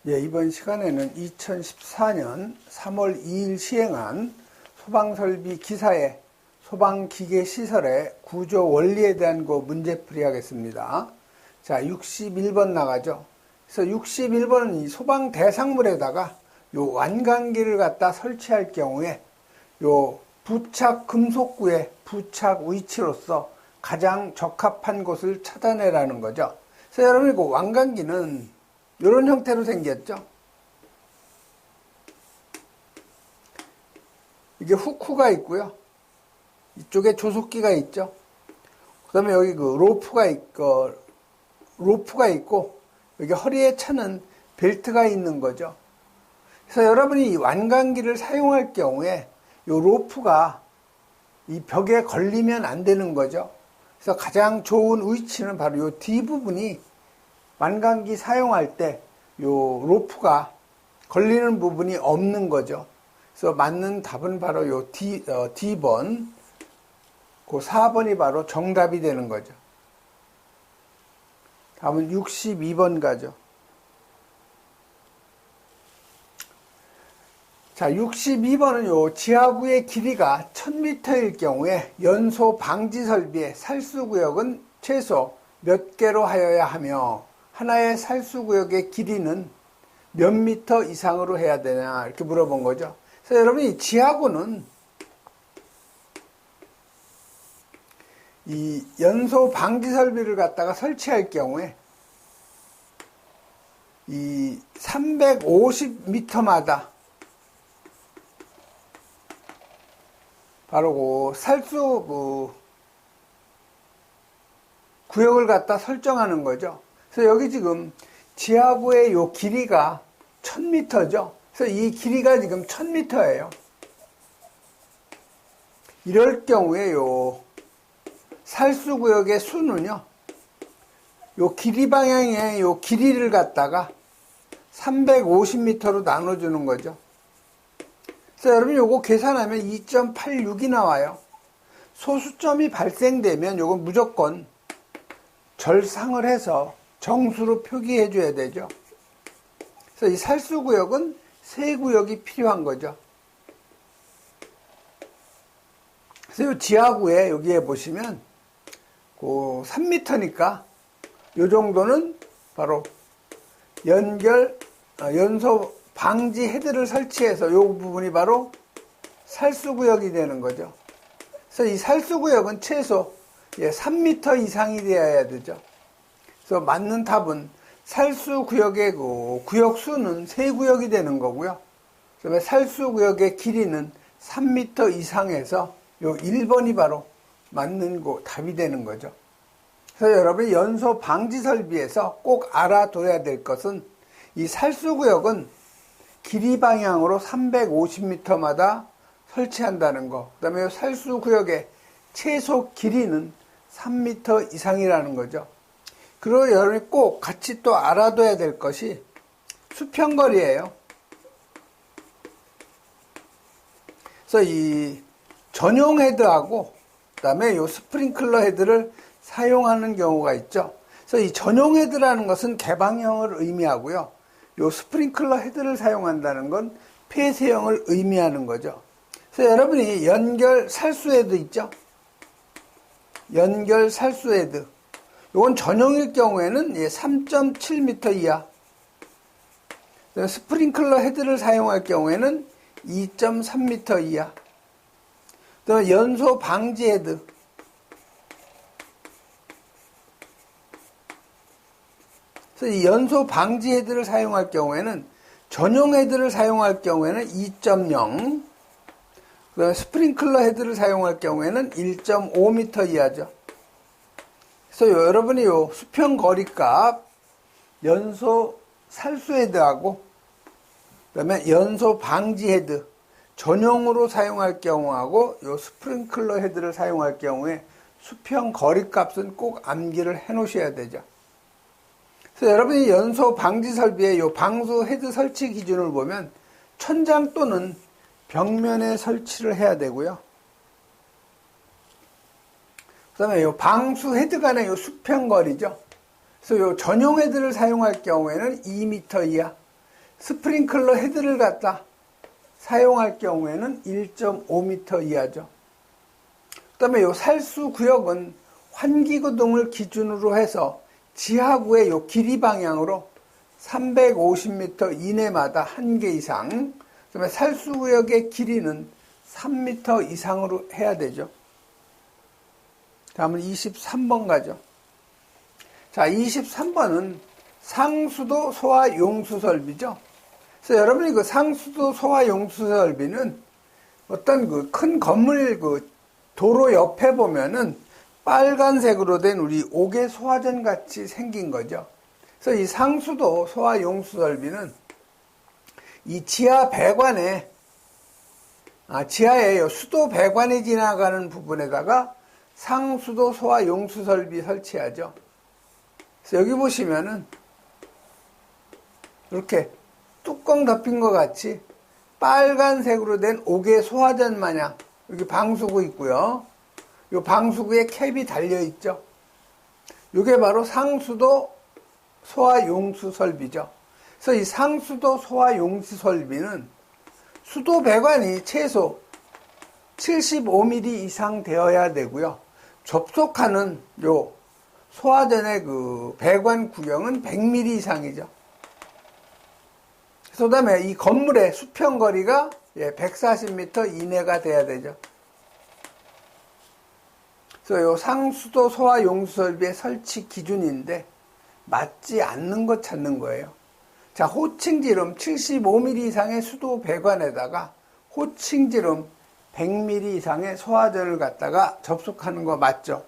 예, 이번 시간에는 2014년 3월 2일 시행한 소방설비 기사의 소방기계시설의 구조 원리에 대한 그 문제풀이 하겠습니다. 자, 61번 나가죠. 그래서 61번은 이 소방 대상물에다가 요 완강기를 갖다 설치할 경우에 요 부착 금속구의 부착 위치로서 가장 적합한 곳을 찾아내라는 거죠. 그래서 여러분, 그 완강기는 이런 형태로 생겼죠. 이게 후크가 있고요. 이쪽에 조속기가 있죠. 그 다음에 여기 그 로프가 있고, 여기 허리에 차는 벨트가 있는 거죠. 그래서 여러분이 이 완강기를 사용할 경우에 이 로프가 이 벽에 걸리면 안 되는 거죠. 그래서 가장 좋은 위치는 바로 이 뒷부분이 완강기 사용할 때 요 로프가 걸리는 부분이 없는 거죠. 그래서 맞는 답은 바로 요 D번, 그 4번이 바로 정답이 되는 거죠. 다음은 62번 가죠. 자, 62번은 요 지하구의 길이가 1000m일 경우에 연소 방지 설비의 살수구역은 최소 몇 개로 하여야 하며 하나의 살수구역의 길이는 몇 미터 이상으로 해야 되냐 이렇게 물어본 거죠. 그래서 여러분이 지하구는 이 연소 방지 설비를 갖다가 설치할 경우에 이 350m마다 바로 그 살수 구역을 갖다 설정하는 거죠. 그래서 여기 지금 지하부의 요 길이가 1000m죠. 그래서 이 길이가 지금 1000m예요. 이럴 경우에 요 살수구역의 수는요, 요 길이 방향의 요 길이를 갖다가 350m로 나눠주는 거죠. 그래서 여러분 요거 계산하면 2.86이 나와요. 소수점이 발생되면 요건 무조건 절상을 해서 정수로 표기해 줘야 되죠. 그래서 이 살수구역은 세 구역이 필요한 거죠. 그래서 이 지하구에 여기에 보시면 그 3m니까 요 정도는 바로 연소 방지 헤드를 설치해서 요 부분이 바로 살수구역이 되는 거죠. 그래서 이 살수구역은 최소 3m 이상이 되어야 되죠. 그래서 맞는 답은 살수구역의 그 구역수는 3구역이 되는 거고요. 그다음에 살수구역의 길이는 3m 이상에서 요 1번이 바로 맞는 답이 되는 거죠. 그래서 여러분이 연소 방지 설비에서 꼭 알아둬야 될 것은 이 살수구역은 길이 방향으로 350m마다 설치한다는 거. 그다음에 살수구역의 최소 길이는 3m 이상이라는 거죠. 그리고 여러분이 꼭 같이 또 알아둬야 될 것이 수평거리예요. 그래서 이 전용 헤드하고 그다음에 요 스프링클러 헤드를 사용하는 경우가 있죠. 그래서 이 전용 헤드라는 것은 개방형을 의미하고요. 요 스프링클러 헤드를 사용한다는 건 폐쇄형을 의미하는 거죠. 그래서 여러분이 연결 살수 헤드 있죠? 연결 살수 헤드. 이건 전용일 경우에는 3.7m 이하. 스프링클러 헤드를 사용할 경우에는 2.3m 이하. 또 연소 방지 헤드. 그래서 이 연소 방지 헤드를 사용할 경우에는 전용 헤드를 사용할 경우에는 2.0. 그다음에 스프링클러 헤드를 사용할 경우에는 1.5m 이하죠. 그래서 여러분이 요 수평 거리값 연소 살수 헤드하고 그다음에 연소 방지 헤드 전용으로 사용할 경우하고 요 스프링클러 헤드를 사용할 경우에 수평 거리값은 꼭 암기를 해 놓으셔야 되죠. 그래서 여러분이 연소 방지 설비의 요 방수 헤드 설치 기준을 보면 천장 또는 벽면에 설치를 해야 되고요. 그 다음에 요 방수 헤드 간의 요 수평 거리죠. 그래서 요 전용 헤드를 사용할 경우에는 2m 이하. 스프링클러 헤드를 갖다 사용할 경우에는 1.5m 이하죠. 그 다음에 요 살수 구역은 환기구동을 기준으로 해서 지하구의 요 길이 방향으로 350m 이내마다 1개 이상, 그 다음에 살수 구역의 길이는 3m 이상으로 해야 되죠. 다음은 23번 가죠. 자, 23번은 상수도 소화 용수 설비죠. 그래서 여러분이 그 상수도 소화 용수 설비는 어떤 그 큰 건물 그 도로 옆에 보면은 빨간색으로 된 우리 옥외 소화전 같이 생긴 거죠. 그래서 이 상수도 소화 용수 설비는 이 지하 배관에 지하에 수도 배관이 지나가는 부분에다가 상수도 소화 용수 설비 설치하죠. 그래서 여기 보시면은 이렇게 뚜껑 덮인 것 같이 빨간색으로 된 옥외 소화전 마냥 여기 방수구 있고요. 이 방수구에 캡이 달려 있죠. 이게 바로 상수도 소화 용수 설비죠. 그래서 이 상수도 소화 용수 설비는 수도 배관이 최소 75mm 이상 되어야 되고요. 접속하는 요 소화전의 그 배관 구경은 100mm 이상이죠. 그 다음에 이 건물의 수평거리가 140m 이내가 돼야 되죠. 그래서 요 상수도 소화 용수 설비의 설치 기준인데 맞지 않는 것 찾는 거예요. 자, 호칭지름 75mm 이상의 수도 배관에다가 호칭지름 100mm 이상의 소화전을 갖다가 접속하는 거 맞죠?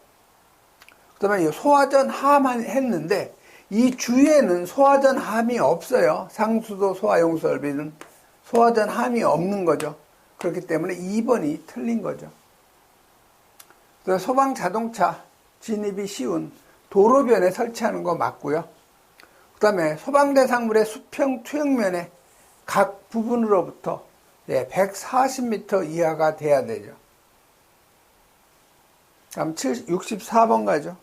그 다음에 이 소화전 함만 했는데 이 주위에는 소화전 함이 없어요. 상수도 소화용수 설비는 소화전 함이 없는 거죠. 그렇기 때문에 2번이 틀린 거죠. 그래서 소방 자동차 진입이 쉬운 도로변에 설치하는 거 맞고요. 그 다음에 소방대상물의 수평 투영면의 각 부분으로부터 140m 이하가 돼야 되죠. 다음 64번 가죠.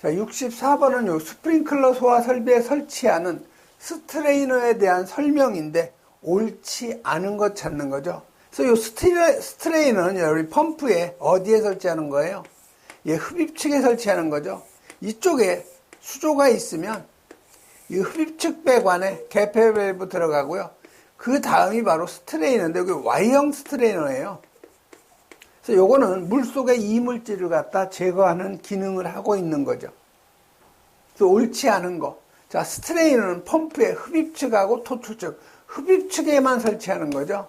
자, 64번은 요 스프링클러 소화 설비에 설치하는 스트레이너에 대한 설명인데 옳지 않은 것 찾는 거죠. 그래서 요 스트레이너는 여기 펌프에 어디에 설치하는 거예요? 흡입축에 설치하는 거죠. 이쪽에 수조가 있으면 이 흡입축 배관에 개폐 밸브 들어가고요. 그 다음이 바로 스트레이너인데 여기 Y형 스트레이너예요. 그래서 요거는 물속의 이물질을 갖다 제거하는 기능을 하고 있는 거죠. 그래서 옳지 않은 거. 자, 스트레이너는 펌프의 흡입축하고 토출축, 흡입축에만 설치하는 거죠.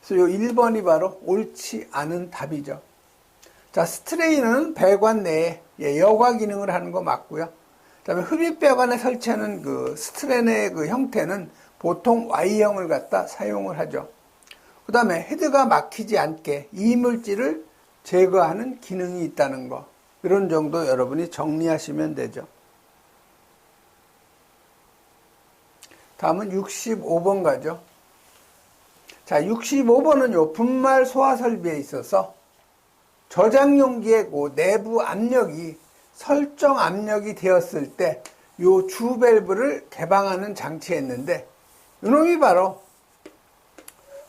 그래서 요 1번이 바로 옳지 않은 답이죠. 자, 스트레이너는 배관 내에 여과 기능을 하는 거 맞고요. 그 다음에 흡입배관에 설치하는 그 스트레이너의 그 형태는 보통 Y형을 갖다 사용을 하죠. 그 다음에 헤드가 막히지 않게 이물질을 제거하는 기능이 있다는 거. 이런 정도 여러분이 정리하시면 되죠. 다음은 65번 가죠. 자, 65번은 요 분말 소화 설비에 있어서 저장 용기의 그 내부 압력이 설정 압력이 되었을 때 요 주 밸브를 개방하는 장치였는데 이놈이 바로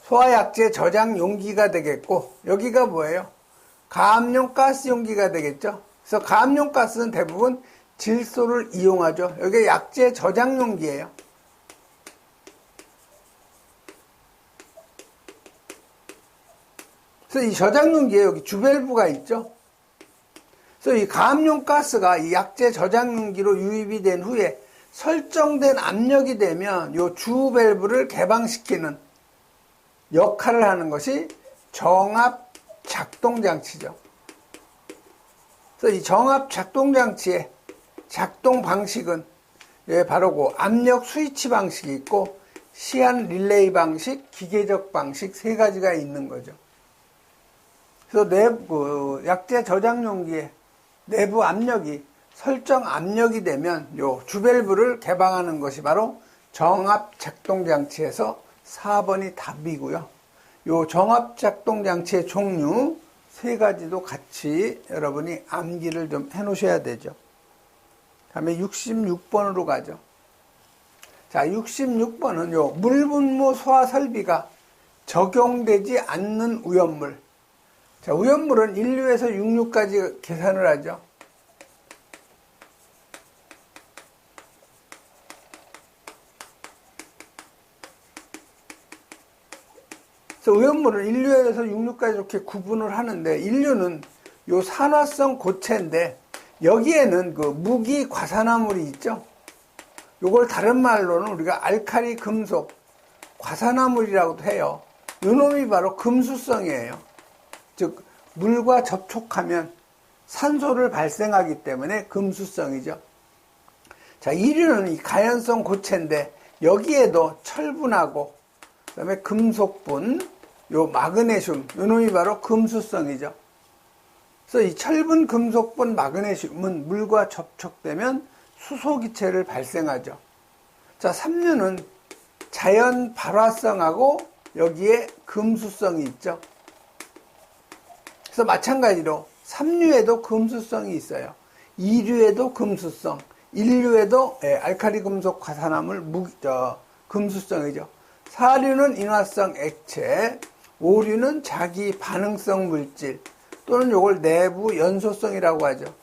소화약재 저장 용기가 되겠고 여기가 뭐예요? 가압용 가스 용기가 되겠죠. 그래서 가압용 가스는 대부분 질소를 이용하죠. 여기 약재 저장 용기예요. 그래서 이 저장 용기에 여기 주밸브가 있죠. 그래서 이 가압용 가스가 이 약재 저장 용기로 유입이 된 후에 설정된 압력이 되면 이 주 밸브를 개방시키는 역할을 하는 것이 정압 작동 장치죠. 그래서 이 정압 작동 장치의 작동 방식은 바로 그 압력 스위치 방식이 있고 시한 릴레이 방식, 기계적 방식 세 가지가 있는 거죠. 그래서 약재 저장 용기의 내부 압력이 설정 압력이 되면 요 주밸브를 개방하는 것이 바로 정압 작동 장치에서 4번이 답이고요. 요 정압 작동 장치의 종류 세 가지도 같이 여러분이 암기를 좀 해 놓으셔야 되죠. 다음에 66번으로 가죠. 자, 66번은 요 물분무 소화 설비가 적용되지 않는 우연물. 자, 우연물은 1류에서 6류까지 계산을 하죠. 그래서 우연물을 1류에서 6류까지 이렇게 구분을 하는데, 1류는 요 산화성 고체인데, 여기에는 그 무기 과산화물이 있죠. 요걸 다른 말로는 우리가 알칼리 금속 과산화물이라고도 해요. 요 놈이 바로 금수성이에요. 즉 물과 접촉하면 산소를 발생하기 때문에 금수성이죠. 자, 2류는 이 가연성 고체인데 여기에도 철분하고 그다음에 금속분, 요 마그네슘, 요 놈이 바로 금수성이죠. 그래서 이 철분, 금속분, 마그네슘은 물과 접촉되면 수소기체를 발생하죠. 자, 3류는 자연 발화성하고 여기에 금수성이 있죠. 그래서 마찬가지로 3류에도 금수성이 있어요. 2류에도 금수성, 1류에도 알칼리 금속 과산화물 금수성이죠. 4류는 인화성 액체, 5류는 자기 반응성 물질 또는 이걸 내부 연소성이라고 하죠.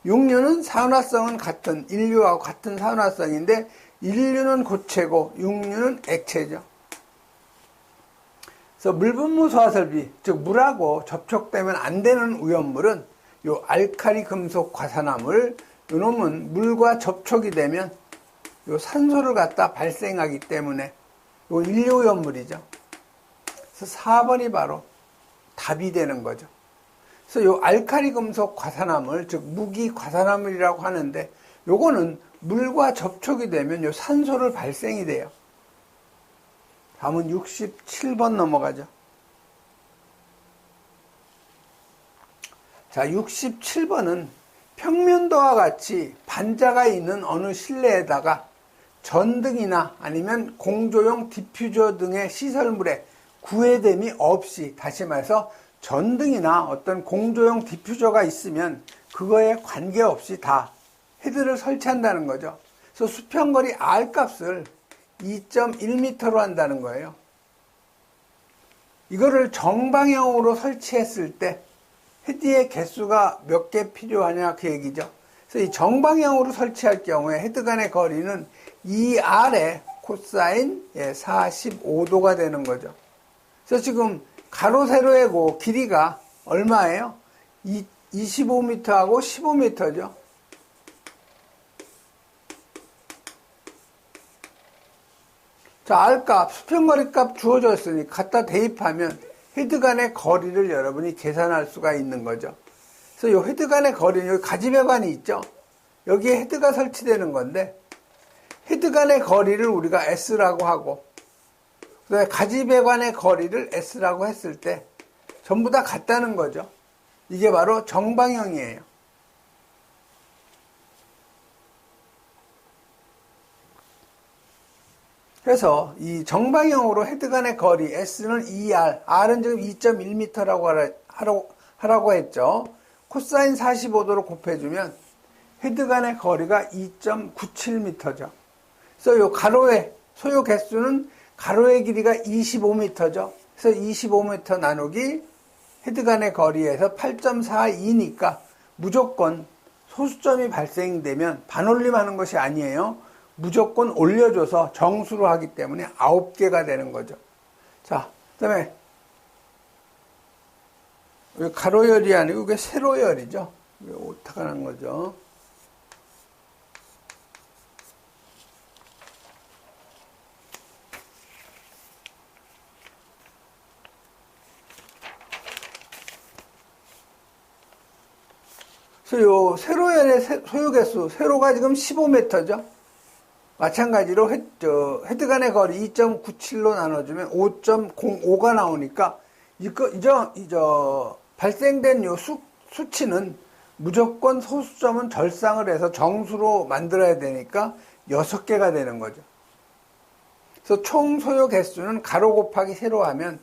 6류는 산화성은 같은 1류하고 같은 산화성인데 1류는 고체고 6류는 액체죠. 그래서 물분무 소화설비, 즉 물하고 접촉되면 안 되는 우연물은 요 알칼리 금속 과산화물, 요 놈은 물과 접촉이 되면 요 산소를 갖다 발생하기 때문에 요 1류 우연물이죠. 그래서 4번이 바로 답이 되는 거죠. 그래서 요 알칼리 금속 과산화물, 즉 무기 과산화물이라고 하는데 요거는 물과 접촉이 되면 요 산소를 발생이 돼요. 다음은 67번 넘어가죠. 자, 67번은 평면도와 같이 반자가 있는 어느 실내에다가 전등이나 아니면 공조용 디퓨저 등의 시설물에 구애됨이 없이, 다시 말해서 전등이나 어떤 공조용 디퓨저가 있으면 그거에 관계없이 다 헤드를 설치한다는 거죠. 그래서 수평거리 R 값을 2.1m로 한다는 거예요. 이거를 정방향으로 설치했을 때 헤드의 개수가 몇 개 필요하냐 그 얘기죠. 그래서 이 정방향으로 설치할 경우에 헤드 간의 거리는 2R의 코사인 45도가 되는 거죠. 그래서 지금 가로 세로의 그 길이가 얼마예요? 25m하고 15m죠. 자, R값, 수평거리값 주어졌으니 갖다 대입하면 헤드 간의 거리를 여러분이 계산할 수가 있는 거죠. 그래서 이 헤드 간의 거리는 여기 가지배관이 있죠. 여기에 헤드가 설치되는 건데 헤드 간의 거리를 우리가 S라고 하고 그다음에 가지배관의 거리를 S라고 했을 때 전부 다 같다는 거죠. 이게 바로 정방형이에요. 그래서 이 정방형으로 헤드 간의 거리 S는 2R, R은 지금 2.1m라고 하라고 했죠. 코사인 45도로 곱해주면 헤드 간의 거리가 2.97m죠. 그래서 이 가로의 소요 개수는 가로의 길이가 25m죠. 그래서 25m 나누기 헤드 간의 거리에서 8.42니까 무조건 소수점이 발생되면 반올림하는 것이 아니에요. 무조건 올려줘서 정수로 하기 때문에 9개가 되는 거죠. 자, 그 다음에 가로열이 아니고 이게 세로열이죠. 이게 오타가 난 거죠. 그래서 요 세로열의 소요개수, 세로가 지금 15m죠. 마찬가지로 헤드 간의 거리 2.97로 나눠주면 5.05가 나오니까 발생된 요 수치는 무조건 소수점은 절상을 해서 정수로 만들어야 되니까 6개가 되는 거죠. 그래서 총 소요 개수는 가로 곱하기 세로 하면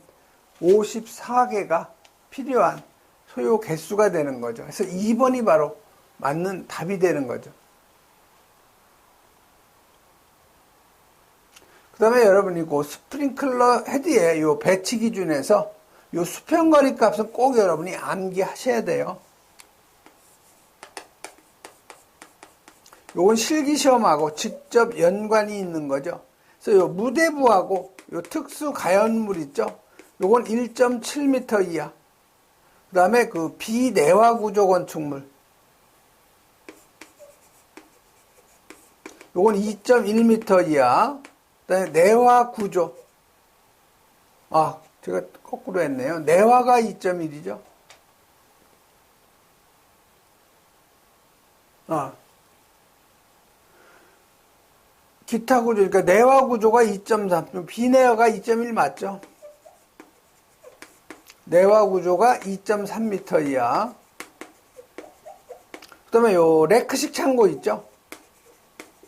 54개가 필요한 소요 개수가 되는 거죠. 그래서 2번이 바로 맞는 답이 되는 거죠. 그 다음에 여러분이 그 스프링클러 헤드의 요 배치 기준에서 요 수평거리 값은 꼭 여러분이 암기하셔야 돼요. 요건 실기시험하고 직접 연관이 있는 거죠. 그래서 요 무대부하고 요 특수 가연물 있죠. 요건 1.7m 이하. 그 다음에 그 비내화 구조 건축물. 요건 2.1m 이하. 그 다음에 내화 구조. 제가 거꾸로 했네요. 내화가 2.1이죠. 기타 구조, 그러니까 내화 구조가 2.3, 비내화가 2.1 맞죠? 내화 구조가 2.3m 이하. 그 다음에 요 레크식 창고 있죠?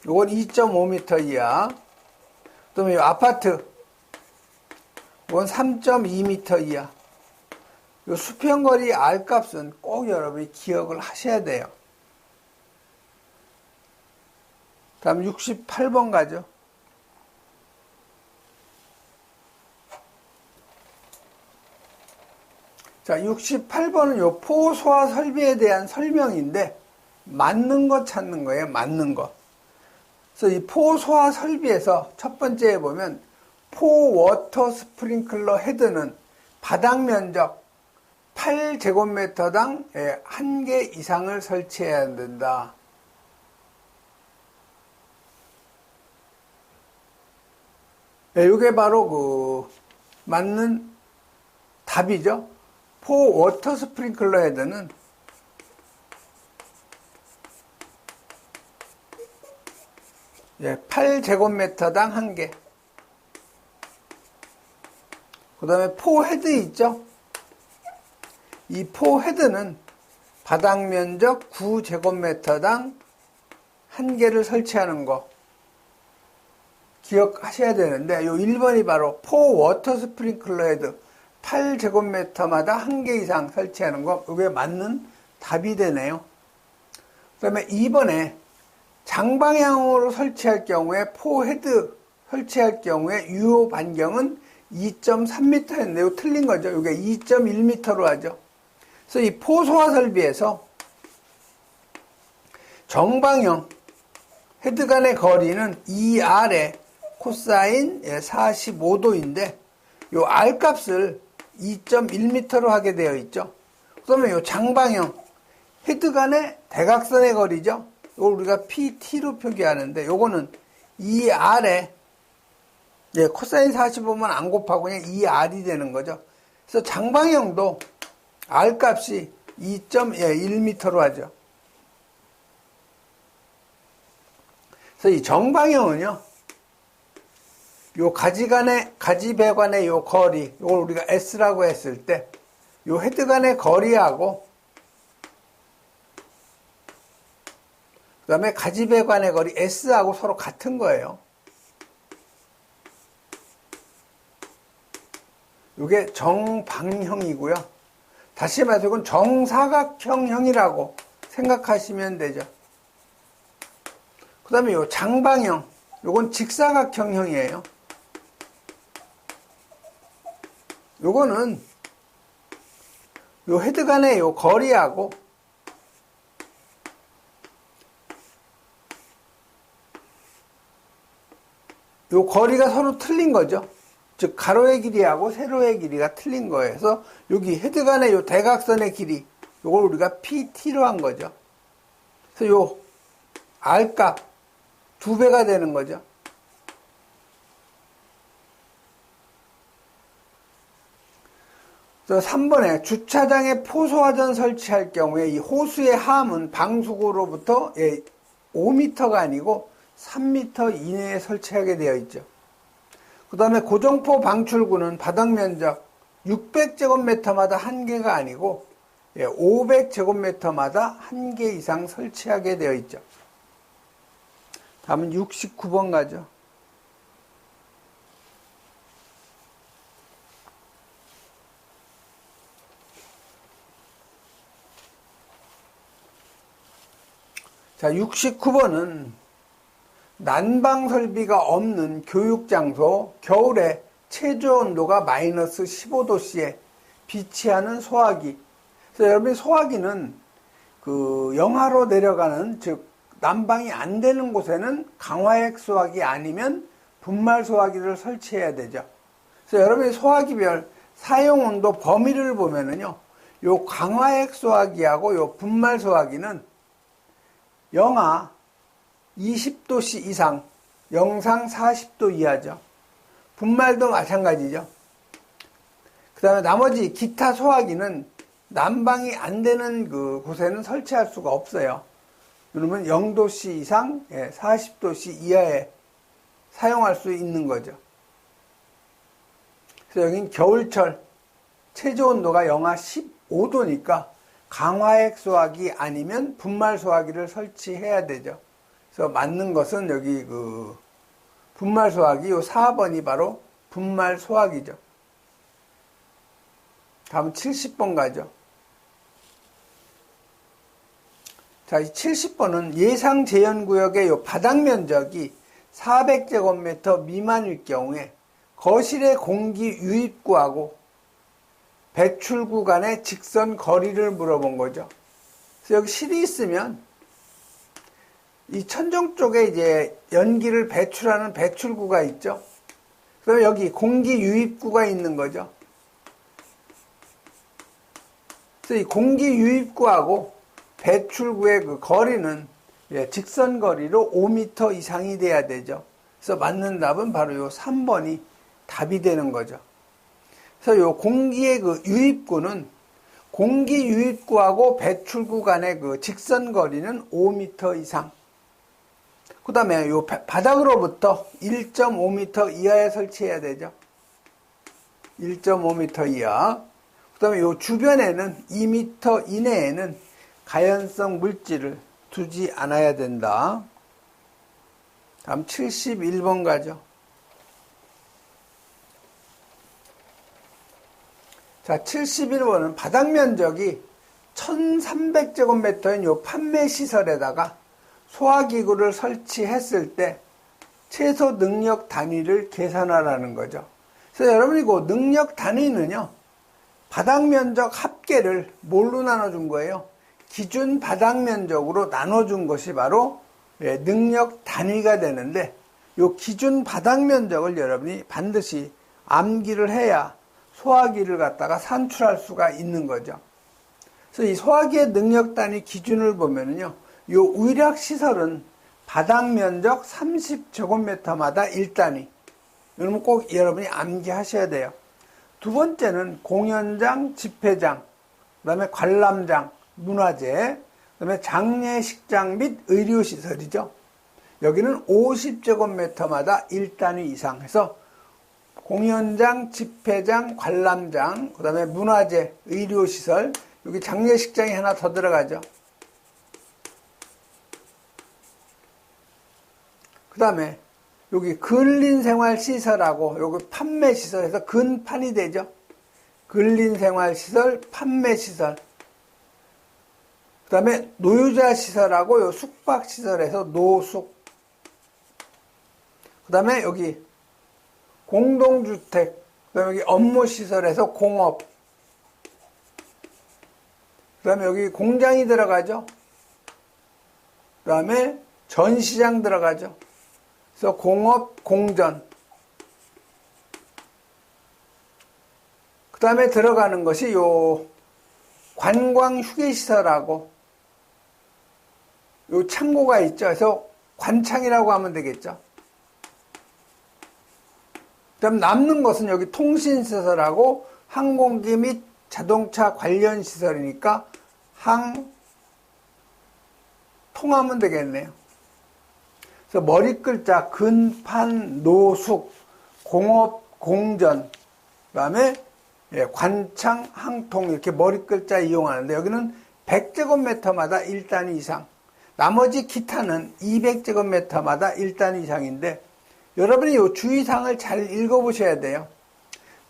요건 2.5m 이하. 그 다음에 요 아파트. 요건 3.2m 이하. 요 수평거리 R값은 꼭 여러분이 기억을 하셔야 돼요. 다음 68번 가죠. 자, 68번은 요 포소화 설비에 대한 설명인데 맞는 거 찾는 거예요. 맞는 거. 그래서 이 포소화 설비에서 첫 번째에 보면 포워터 스프링클러 헤드는 바닥 면적 8제곱미터당 1개 이상을 설치해야 된다. 이게 바로 그 맞는 답이죠. 포워터 스프링클러 헤드는 8제곱미터당 1개. 그 다음에 포헤드 있죠? 이 포헤드는 바닥 면적 9제곱미터당 1개를 설치하는 거 기억하셔야 되는데, 요 1번이 바로 포워터 스프링클러 헤드 8제곱미터마다 1개 이상 설치하는 거, 이게 맞는 답이 되네요. 그 다음에 2번에 장방향으로 설치할 경우에 포헤드 설치할 경우에 유효 반경은 2.3m였는데 이거 틀린 거죠. 이게 2.1m로 하죠. 그래서 이 포소화 설비에서 정방형 헤드 간의 거리는 2R에 코사인 45도인데 요 R 값을 2.1m로 하게 되어 있죠. 그러면 요 장방형 헤드 간의 대각선의 거리죠. 이걸 우리가 PT로 표기하는데 요거는 2R에 코사인 45만 안 곱하고 그냥 2R이 되는 거죠. 그래서 장방형도 R 값이 2.1m로 하죠. 그래서 이 정방형은요, 요 가지 배관의 요 거리, 이걸 우리가 S라고 했을 때, 요 헤드 간의 거리하고, 그 다음에 가지 배관의 거리 S하고 서로 같은 거예요. 요게 정방형이고요. 다시 말해서 이건 정사각형형이라고 생각하시면 되죠. 그 다음에 요 장방형, 요건 직사각형형이에요. 요거는 요 헤드 간의 요 거리하고 요 거리가 서로 틀린 거죠. 즉 가로의 길이하고 세로의 길이가 틀린 거예요. 그래서 여기 헤드 간의 요 대각선의 길이 요걸 우리가 PT로 한 거죠. 그래서 요 R값 2배가 되는 거죠. 그래서 3번에 주차장에 포소화전 설치할 경우에 이 호수의 하함은 방수구로부터 5m가 아니고 3m 이내에 설치하게 되어 있죠. 그 다음에 고정포 방출구는 바닥 면적 600제곱미터마다 1개가 아니고 500제곱미터마다 1개 이상 설치하게 되어 있죠. 다음은 69번 가죠. 자, 69번은 난방 설비가 없는 교육장소, 겨울에 최저 온도가 마이너스 15도씨에 비치하는 소화기. 그래서 여러분이 소화기는 그 영하로 내려가는, 즉 난방이 안 되는 곳에는 강화액 소화기 아니면 분말 소화기를 설치해야 되죠. 그래서 여러분이 소화기별 사용 온도 범위를 보면은요, 요 강화액 소화기하고 요 분말 소화기는 영하 20도씨 이상, 영상 40도 이하죠. 분말도 마찬가지죠. 그 다음에 나머지 기타 소화기는 난방이 안 되는 그 곳에는 설치할 수가 없어요. 그러면 0도씨 이상, 40도씨 이하에 사용할 수 있는 거죠. 그래서 여긴 겨울철 최저 온도가 영하 15도니까 강화액 소화기 아니면 분말 소화기를 설치해야 되죠. 그래서 맞는 것은 여기 그 분말 소화기, 요 4번이 바로 분말 소화기죠. 다음 70번 가죠. 자, 이 70번은 예상 제한구역의 요 바닥 면적이 400제곱미터 미만일 경우에 거실의 공기 유입구하고 배출구 간의 직선 거리를 물어본 거죠. 그래서 여기 실이 있으면 이 천정 쪽에 이제 연기를 배출하는 배출구가 있죠. 그럼 여기 공기 유입구가 있는 거죠. 그래서 이 공기 유입구하고 배출구의 그 거리는 직선 거리로 5m 이상이 돼야 되죠. 그래서 맞는 답은 바로 요 3번이 답이 되는 거죠. 그래서 요 공기의 그 유입구는 공기 유입구하고 배출구 간의 그 직선 거리는 5m 이상. 그 다음에 요 바닥으로부터 1.5m 이하에 설치해야 되죠. 1.5m 이하. 그 다음에 요 주변에는 2m 이내에는 가연성 물질을 두지 않아야 된다. 다음 71번 가죠. 자, 71번은 바닥 면적이 1300제곱미터인 요 판매 시설에다가 소화기구를 설치했을 때 최소 능력 단위를 계산하라는 거죠. 그래서 여러분이 그 능력 단위는요, 바닥 면적 합계를 뭘로 나눠준 거예요? 기준 바닥 면적으로 나눠준 것이 바로 능력 단위가 되는데, 요 기준 바닥 면적을 여러분이 반드시 암기를 해야 소화기를 갖다가 산출할 수가 있는 거죠. 그래서 이 소화기의 능력 단위 기준을 보면은요, 요 의력 시설은 바닥 면적 30제곱미터마다 1단위. 여러분 꼭 여러분이 암기하셔야 돼요. 두 번째는 공연장, 집회장, 그 다음에 관람장, 문화재, 그 다음에 장례식장 및 의료시설이죠. 여기는 50제곱미터마다 1단위 이상 해서 공연장, 집회장, 관람장, 그 다음에 문화재, 의료시설, 여기 장례식장이 하나 더 들어가죠. 그 다음에 여기 근린생활시설하고 여기 판매시설에서 근판이 되죠. 근린생활시설, 판매시설. 그 다음에 노유자시설하고 요 숙박시설에서 노숙. 그 다음에 여기 공동주택, 그 다음에 여기 업무시설에서 공업. 그 다음에 여기 공장이 들어가죠. 그 다음에 전시장 들어가죠. 그래서 공업, 공전. 그 다음에 들어가는 것이 요 관광 휴게시설하고 요 창고가 있죠. 그래서 관창이라고 하면 되겠죠. 그 다음 남는 것은 여기 통신시설하고 항공기 및 자동차 관련 시설이니까 통하면 되겠네요. 그래서 머리 글자 근판, 노숙, 공업, 공전, 그 다음에 관창, 항통 이렇게 머리 글자 이용하는데 여기는 100제곱미터마다 1단위 이상, 나머지 기타는 200제곱미터마다 1단위 이상인데 여러분이 이 주의사항을 잘 읽어보셔야 돼요.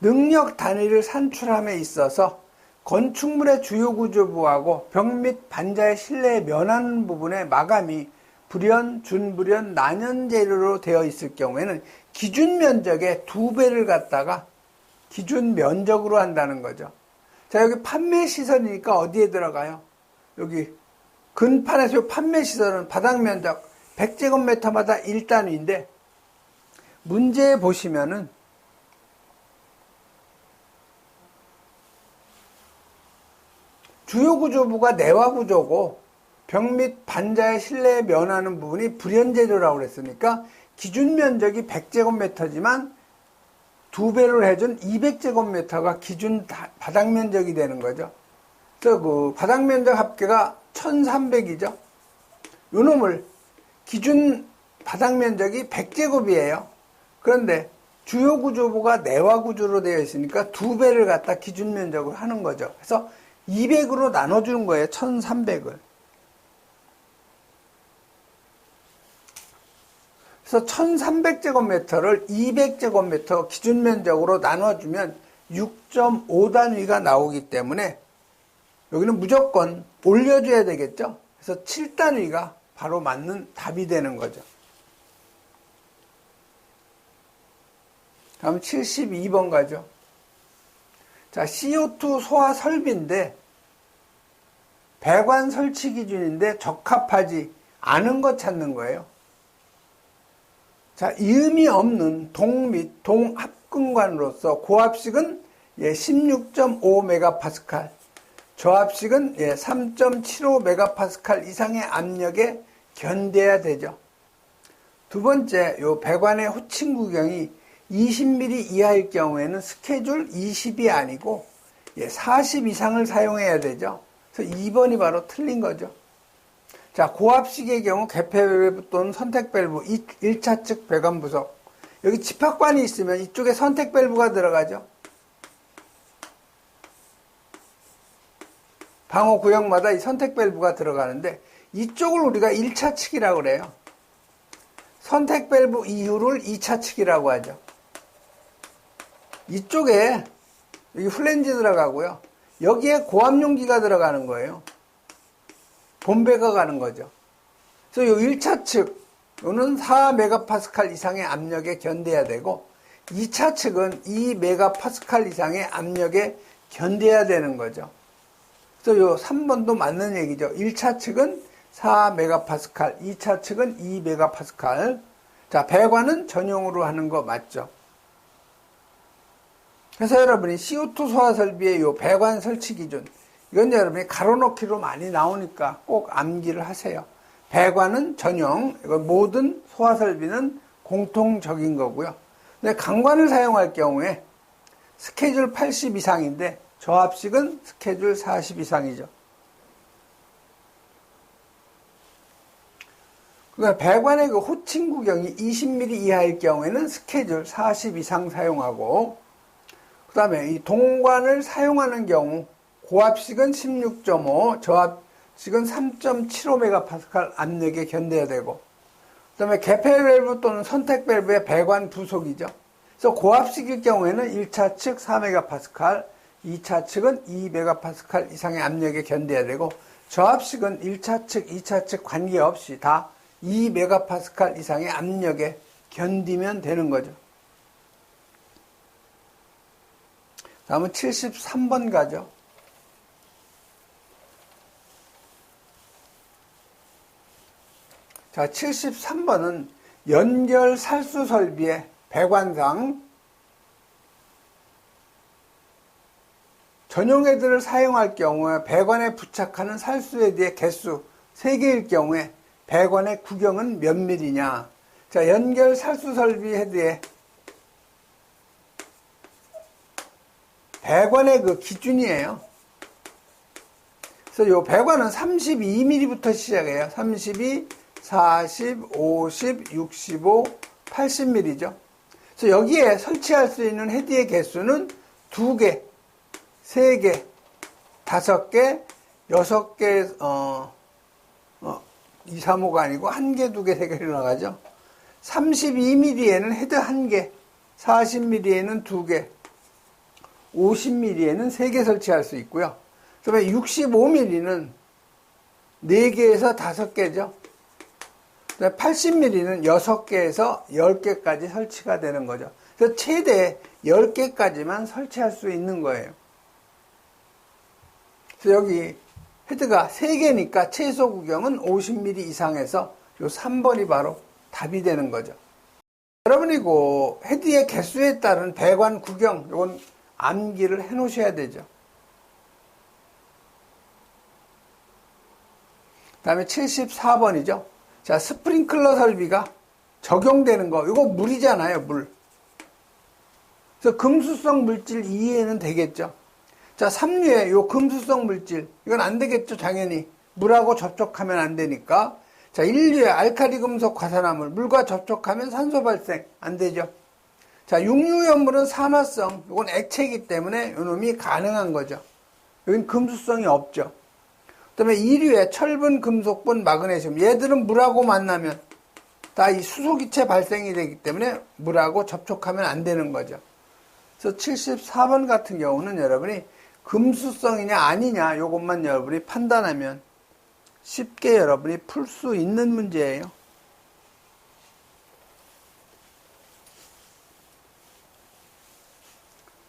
능력 단위를 산출함에 있어서 건축물의 주요 구조부하고 벽 및 반자의 실내에 면하는 부분의 마감이 불연, 준불연, 난연 재료로 되어 있을 경우에는 기준 면적의 2배를 갖다가 기준 면적으로 한다는 거죠. 자, 여기 판매 시설이니까 어디에 들어가요? 여기 근판에서 판매 시설은 바닥 면적 100제곱미터마다 1단위인데 문제에 보시면은 주요 구조부가 내화 구조고 벽 및 반자의 실내에 면하는 부분이 불연재료라고 그랬으니까 기준 면적이 100제곱미터지만 2배를 해준 200제곱미터가 기준 바닥 면적이 되는 거죠. 그래서 그 바닥 면적 합계가 1300이죠. 요 놈을 기준 바닥 면적이 100제곱이에요. 그런데 주요 구조부가 내화 구조로 되어 있으니까 2배를 갖다 기준 면적으로 하는 거죠. 그래서 200으로 나눠주는 거예요. 1300을. 그래서 1300제곱미터를 200제곱미터 기준 면적으로 나눠주면 6.5단위가 나오기 때문에 여기는 무조건 올려줘야 되겠죠. 그래서 7단위가 바로 맞는 답이 되는 거죠. 다음 72번 가죠. 자, CO2 소화 설비인데 배관 설치 기준인데 적합하지 않은 것 찾는 거예요. 자, 이음이 없는 동 및 동합근관으로서 고압식은 16.5MPa, 저압식은 3.75MPa 이상의 압력에 견뎌야 되죠. 두 번째, 요 배관의 호칭 구경이 20mm 이하일 경우에는 스케줄 20이 아니고 40 이상을 사용해야 되죠. 그래서 2번이 바로 틀린 거죠. 자, 고압식의 경우 개폐밸브 또는 선택밸브 1차 측 배관 부속. 여기 집합관이 있으면 이쪽에 선택밸브가 들어가죠. 방호 구역마다 이 선택밸브가 들어가는데 이쪽을 우리가 1차 측이라고 그래요. 선택밸브 이후를 2차 측이라고 하죠. 이쪽에 여기 플랜지 들어가고요. 여기에 고압용기가 들어가는 거예요. 본배가 가는 거죠. 그래서 요 1차 측, 요는 4MPa 이상의 압력에 견뎌야 되고 2차 측은 2MPa 이상의 압력에 견뎌야 되는 거죠. 그래서 요 3번도 맞는 얘기죠. 1차 측은 4MPa, 2차 측은 2MPa. 자, 배관은 전용으로 하는 거 맞죠? 그래서 여러분이 CO2 소화 설비의 요 배관 설치 기준, 이건 여러분이 가로놓기로 많이 나오니까 꼭 암기를 하세요. 배관은 전용, 이건 모든 소화 설비는 공통적인 거고요. 근데 강관을 사용할 경우에 스케줄 80 이상인데 저압식은 스케줄 40 이상이죠. 그러니까 배관의 그 호칭 구경이 20mm 이하일 경우에는 스케줄 40 이상 사용하고, 그 다음에 이 동관을 사용하는 경우 고압식은 16.5, 저압식은 3.75MPa 압력에 견뎌야 되고, 그 다음에 개폐밸브 또는 선택밸브의 배관 부속이죠. 그래서 고압식일 경우에는 1차 측 4MPa, 2차 측은 2MPa 이상의 압력에 견뎌야 되고, 저압식은 1차 측, 2차 측 관계없이 다 2MPa 이상의 압력에 견디면 되는 거죠. 다음은 73번 가죠. 자, 73번은 연결 살수 설비의 배관상 전용 헤드를 사용할 경우에 배관에 부착하는 살수 헤드의 개수 3개일 경우에 배관의 구경은 몇 밀리냐. 자, 연결 살수 설비 헤드의 배관의 그 기준이에요. 그래서 이 배관은 32mm부터 시작해요. 32, 40, 50, 65, 80mm죠. 그래서 여기에 설치할 수 있는 헤드의 개수는 2개, 3개, 5개, 6개, 2, 3, 5가 아니고 1개, 2개, 3개로 나가죠. 32mm에는 헤드 1개, 40mm에는 2개, 50mm에는 3개 설치할 수 있고요. 그다음에 65mm는 4개에서 5개죠. 80mm는 6개에서 10개까지 설치가 되는 거죠. 그래서 최대 10개까지만 설치할 수 있는 거예요. 그래서 여기 헤드가 3개니까 최소 구경은 50mm 이상에서 요 3번이 바로 답이 되는 거죠. 여러분이 그 헤드의 개수에 따른 배관 구경, 요건 암기를 해 놓으셔야 되죠. 그 다음에 74번이죠. 자, 스프링클러 설비가 적용되는 거, 이거 물이잖아요, 물. 그래서 금수성 물질 이해는 되겠죠. 자, 삼류의 요 금수성 물질, 이건 안 되겠죠, 당연히. 물하고 접촉하면 안 되니까. 자, 인류의 알칼리 금속 화산화물, 물과 접촉하면 산소 발생, 안 되죠. 자, 육류연물은 산화성, 이건 액체이기 때문에 요놈이 가능한 거죠. 여긴 금수성이 없죠. 그 다음에 이류의 철분, 금속분, 마그네슘, 얘들은 물하고 만나면 다 이 수소기체 발생이 되기 때문에 물하고 접촉하면 안 되는 거죠. 그래서 74번 같은 경우는 여러분이 금수성이냐 아니냐 요것만 여러분이 판단하면 쉽게 여러분이 풀 수 있는 문제예요.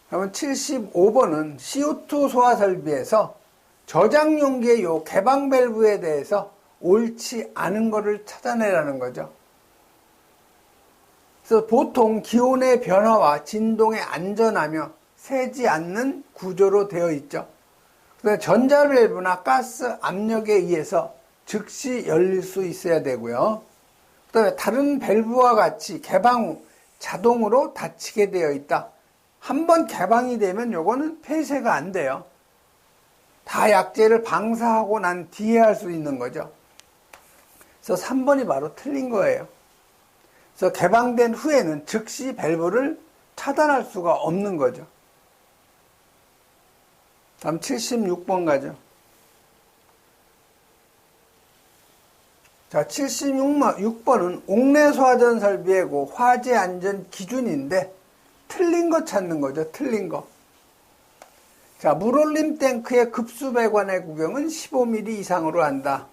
그러면 75번은 CO2 소화 설비에서 저장 용기의 요 개방 밸브에 대해서 옳지 않은 거를 찾아내라는 거죠. 그래서 보통 기온의 변화와 진동에 안전하며 새지 않는 구조로 되어 있죠. 그래서 전자 밸브나 가스 압력에 의해서 즉시 열릴 수 있어야 되고요. 그다음에 다른 밸브와 같이 개방 후 자동으로 닫히게 되어 있다. 한번 개방이 되면 요거는 폐쇄가 안 돼요. 다 약재를 방사하고 난 뒤에 할 수 있는 거죠. 그래서 3번이 바로 틀린 거예요. 그래서 개방된 후에는 즉시 밸브를 차단할 수가 없는 거죠. 다음 76번 가죠. 자, 76번은 옥내 소화전 설비의 그 화재 안전 기준인데 틀린 거 찾는 거죠. 틀린 거. 자, 물올림 탱크의 급수 배관의 구경은 15mm 이상으로 한다.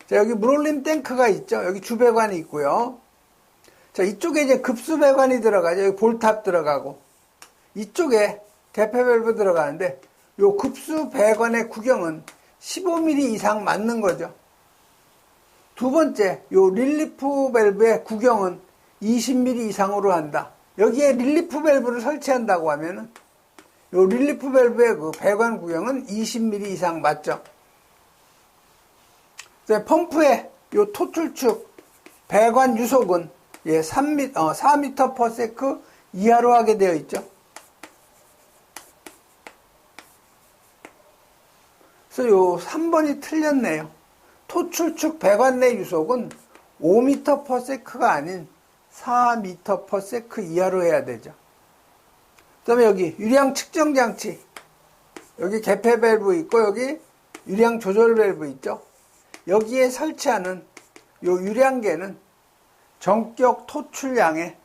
자, 여기 물올림 탱크가 있죠. 여기 주배관이 있고요. 자, 이쪽에 이제 급수 배관이 들어가죠. 여기 볼탑 들어가고. 이쪽에 대폐 밸브 들어가는데 요 급수 배관의 구경은 15mm 이상 맞는 거죠. 두 번째, 요 릴리프 밸브의 구경은 20mm 이상으로 한다. 여기에 릴리프 밸브를 설치한다고 하면은 요 릴리프 밸브의 그 배관 구경은 20mm 이상 맞죠. 펌프의 요 토출축 배관 유속은 4m/s 이하로 하게 되어 있죠. 그래서 요 3번이 틀렸네요. 토출축 배관 내 유속은 5m/s가 아닌 4m/s 이하로 해야 되죠. 그 다음에 여기 유량 측정 장치, 여기 개폐 밸브 있고 여기 유량 조절 밸브 있죠. 여기에 설치하는 요 유량계는 전격 토출량의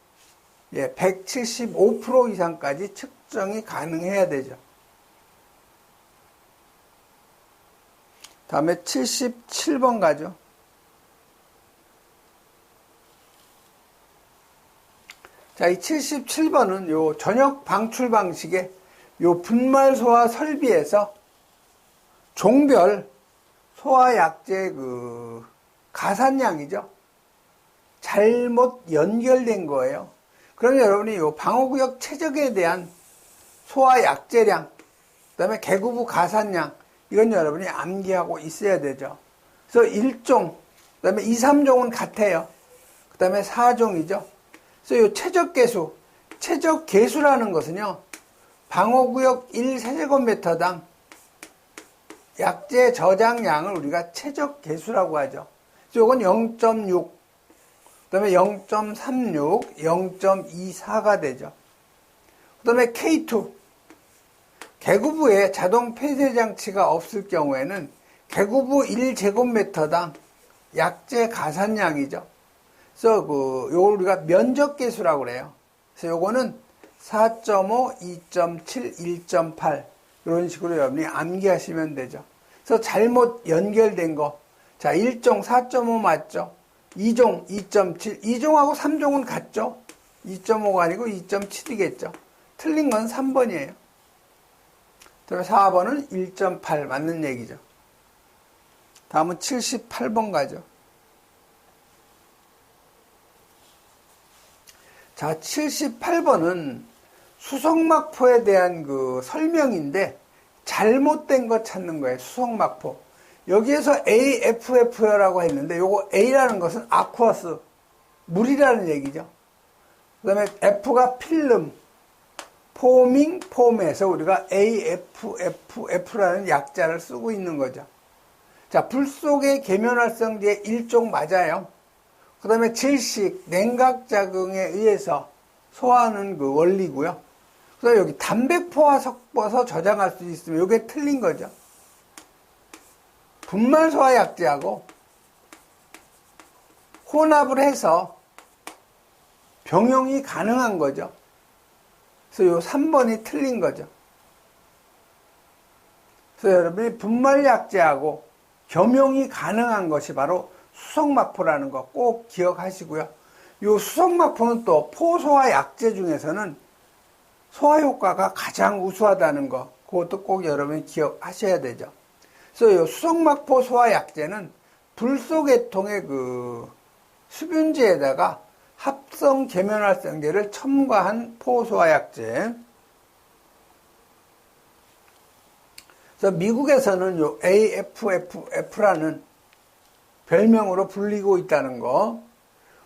175% 이상까지 측정이 가능해야 되죠. 다음에 77번 가죠. 자, 이 77번은 요 전역 방출 방식의 요 분말 소화 설비에서 종별 소화 약제 그 가산량이죠. 잘못 연결된 거예요. 그럼 여러분이 요 방호구역 최적에 대한 소화 약제량, 그 다음에 개구부 가산량, 이건 여러분이 암기하고 있어야 되죠. 그래서 1종, 그 다음에 2, 3종은 같아요. 그 다음에 4종이죠. 그래서 요 최적계수, 최적계수라는 것은요, 방호구역 1세제곱미터당 약제 저장량을 우리가 최적계수라고 하죠. 그래서 이건 0.6, 그 다음에 0.36, 0.24가 되죠. 그 다음에 K2, 개구부에 자동 폐쇄 장치가 없을 경우에는 개구부 1제곱미터당 약제 가산량이죠. 그래서 요걸 우리가 면적계수라고 그래요. 그래서 요거는 4.5, 2.7, 1.8 이런 식으로 여러분이 암기하시면 되죠. 그래서 잘못 연결된 거, 자 1종 4.5 맞죠? 2종 2.7, 2종하고 3종은 같죠? 2.5가 아니고 2.7이겠죠. 틀린 건 3번이에요. 그다음에 4번은 1.8 맞는 얘기죠. 다음은 78번 가죠. 자, 78번은 수성막포에 대한 그 설명인데 잘못된 거 찾는 거예요. 수성막포. 여기에서 AFF라고 했는데 요거 A라는 것은 아쿠아스, 물이라는 얘기죠. 그 다음에 F가 필름, 포밍, 폼에서 우리가 AFF라는 약자를 쓰고 있는 거죠. 자, 불 속의 계면활성제의 일종 맞아요. 그 다음에 질식, 냉각작용에 의해서 소화하는 그 원리고요. 그 다음에 여기 단백포화 섞어서 저장할 수 있으면 이게 틀린 거죠. 분말소화 약제하고 혼합을 해서 병용이 가능한 거죠. 그래서 요 3번이 틀린 거죠. 그래서 여러분이 분말 약제하고 겸용이 가능한 것이 바로 수성막포라는 거 꼭 기억하시고요. 요 수성막포는 또 포소화 약제 중에서는 소화 효과가 가장 우수하다는 거, 그것도 꼭 여러분이 기억하셔야 되죠. 그래서 이 수성막포 소화 약제는 불소계통의 그 수분지에다가 합성 계면활성제를 첨가한 포소화 약제. 그래서 미국에서는 요 AFF라는 별명으로 불리고 있다는 거.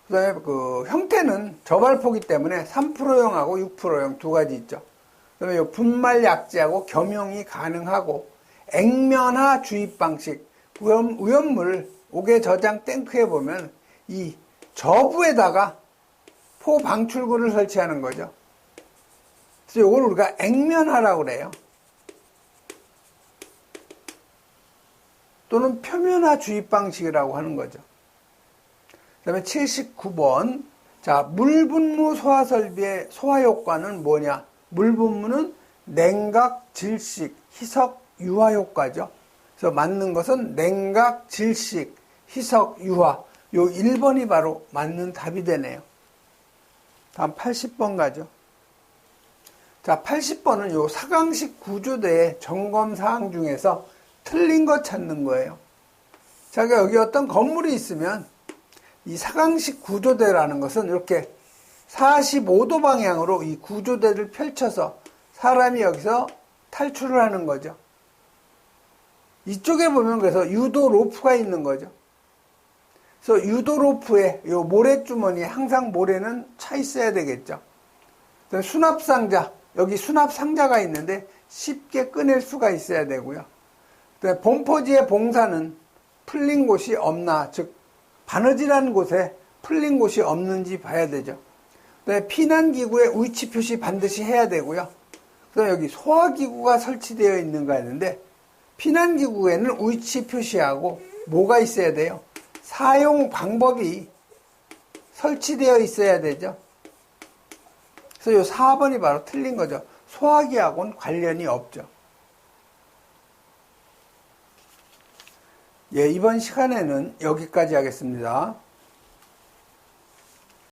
그 다음에 그 형태는 저발포기 때문에 3%용하고 6%용 두 가지 있죠. 그 다음에 요 분말 약제하고 겸용이 가능하고 액면화 주입 방식, 위험물 옥외 저장 탱크에 보면 이 저부에다가 포 방출구를 설치하는 거죠. 그래서 이걸 우리가 액면화라고 그래요. 또는 표면화 주입 방식이라고 하는 거죠. 그 다음에 79번. 자, 물분무 소화 설비의 소화 효과는 뭐냐? 물분무는 냉각, 질식, 희석, 유화 효과죠. 그래서 맞는 것은 냉각, 질식, 희석, 유화. 요 1번이 바로 맞는 답이 되네요. 다음 80번 가죠. 자, 80번은 요 사강식 구조대의 점검사항 중에서 틀린 거 찾는 거예요. 자, 여기 어떤 건물이 있으면 이 사강식 구조대라는 것은 이렇게 45도 방향으로 이 구조대를 펼쳐서 사람이 여기서 탈출을 하는 거죠. 이쪽에 보면 그래서 유도 로프가 있는 거죠. 그래서 유도 로프에 요 모래주머니에 항상 모래는 차 있어야 되겠죠. 수납상자, 여기 수납상자가 있는데 쉽게 꺼낼 수가 있어야 되고요. 범퍼지의 봉사는 풀린 곳이 없나, 즉 바느질하는 곳에 풀린 곳이 없는지 봐야 되죠. 피난기구의 위치 표시 반드시 해야 되고요. 그다음에 여기 소화기구가 설치되어 있는가 했는데 피난기구에는 위치 표시하고 뭐가 있어야 돼요? 사용 방법이 설치되어 있어야 되죠. 그래서 이 4번이 바로 틀린 거죠. 소화기하고는 관련이 없죠. 예, 이번 시간에는 여기까지 하겠습니다.